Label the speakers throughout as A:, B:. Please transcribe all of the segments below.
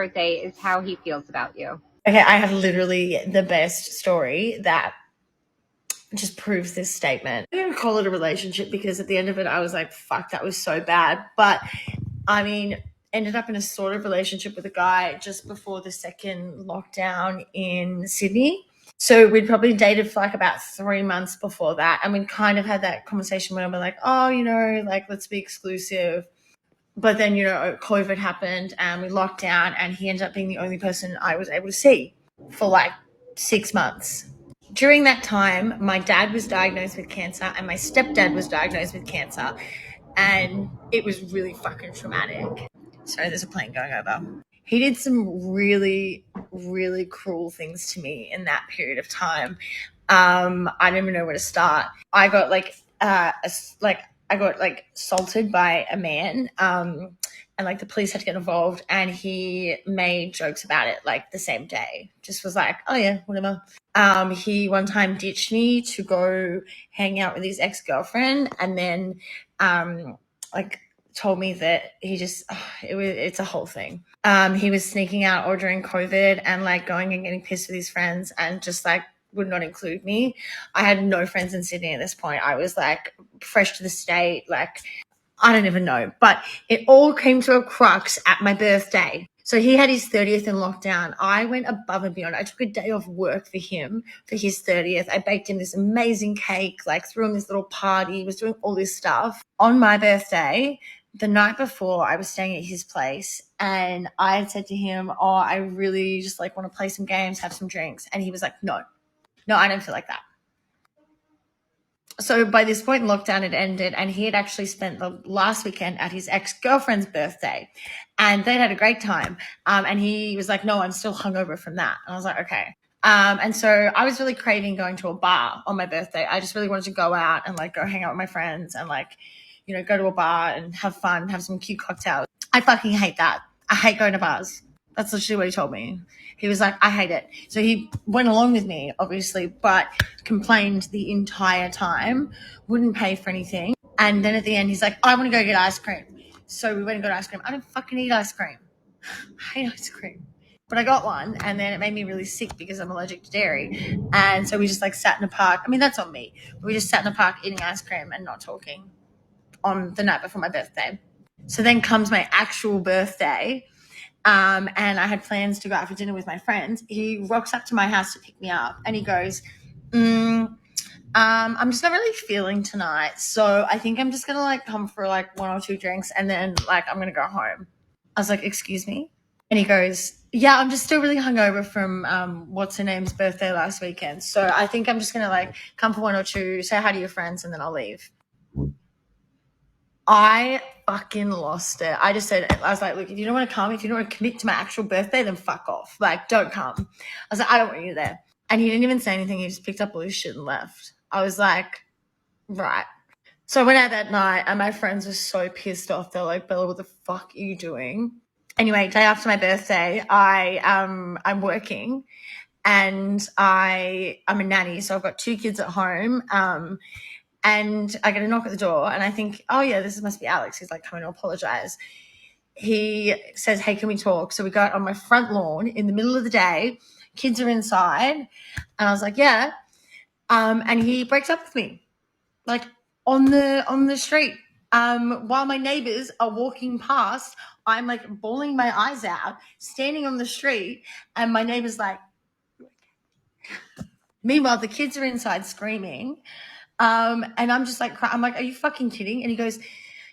A: birthday is how he feels about you.
B: Okay, I have literally the best story that just proves this statement. I'm going to call it a relationship because at the end of it, I was like, fuck, that was so bad. But I mean, ended up in a sort of relationship with a guy just before the second lockdown in Sydney. So we'd probably dated for like about 3 months before that. And we kind of had that conversation where we're like, oh, like, let's be exclusive. But then, COVID happened and we locked down, and he ended up being the only person I was able to see for like 6 months. During that time, my dad was diagnosed with cancer and my stepdad was diagnosed with cancer. And it was really fucking traumatic. Sorry, there's a plane going over. He did some really, really cruel things to me in that period of time. I don't even know where to start. I got I got assaulted by a man, and like the police had to get involved, and he made jokes about it like the same day. Just was like, oh yeah, whatever. He one time ditched me to go hang out with his ex-girlfriend, and then told me that it's a whole thing. He was sneaking out or during COVID and like going and getting pissed with his friends and just like would not include me. I had no friends in Sydney at this point. I was like fresh to the state, like I don't even know. But it all came to a crux at my birthday. So he had his 30th in lockdown. I went above and beyond. I took a day off work for him for his 30th. I baked him this amazing cake, like threw him this little party, was doing all this stuff. On my birthday, the night before, I was staying at his place, and I had said to him, oh, I really just like want to play some games, have some drinks. And he was like, no, I don't feel like that. So by this point, lockdown had ended, and he had actually spent the last weekend at his ex-girlfriend's birthday, and they'd had a great time. And he was like, no, I'm still hungover from that. And I was like, okay. And so I was really craving going to a bar on my birthday. I just really wanted to go out and like go hang out with my friends and like, go to a bar and have fun, have some cute cocktails. I fucking hate that. I hate going to bars. That's literally what he told me. He was like, I hate it. So he went along with me, obviously, but complained the entire time, wouldn't pay for anything. And then at the end, he's like, I want to go get ice cream. So we went and got ice cream. I don't fucking eat ice cream. I hate ice cream. But I got one, and then it made me really sick because I'm allergic to dairy. And so we just like sat in a park. I mean, that's on me. We just sat in a park eating ice cream and not talking on the night before my birthday. So then comes my actual birthday. And I had plans to go out for dinner with my friends. He rocks up to my house to pick me up, and he goes, I'm just not really feeling tonight, so I think I'm just gonna like come for like 1 or 2 drinks, and then like I'm gonna go home. I was like, excuse me? And he goes, yeah, I'm just still really hungover from what's her name's birthday last weekend, so I think I'm just gonna like come for 1 or 2, say hi to your friends, and then I'll leave. I fucking lost it. I just said, I was like, look, if you don't want to come, if you don't want to commit to my actual birthday, then fuck off. Like, don't come. I was like, I don't want you there. And he didn't even say anything. He just picked up all his shit and left. I was like, right. So I went out that night, and my friends were so pissed off. They're like, Bella, what the fuck are you doing? Anyway, day after my birthday, I'm working, and I'm a nanny. So I've got 2 kids at home. And I get a knock at the door, and I think, oh yeah, this must be Alex. He's like coming to apologize. He says, hey, can we talk? So we go out on my front lawn in the middle of the day. Kids are inside. And I was like, yeah. And he breaks up with me, like on the street. While my neighbors are walking past, I'm like bawling my eyes out, standing on the street, and my neighbor's like, meanwhile, the kids are inside screaming. And I'm just like, I'm like, are you fucking kidding? And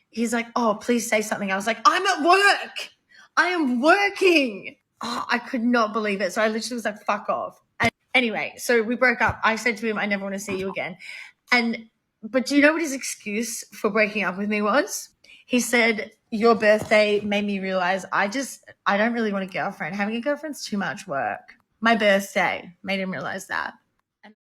B: he's like, oh, please say something. I was like, I'm at work. I am working. Oh, I could not believe it. So I literally was like, fuck off. And anyway, so we broke up. I said to him, I never want to see you again. But do you know what his excuse for breaking up with me was? He said, your birthday made me realize I don't really want a girlfriend. Having a girlfriend's too much work. My birthday made him realize that.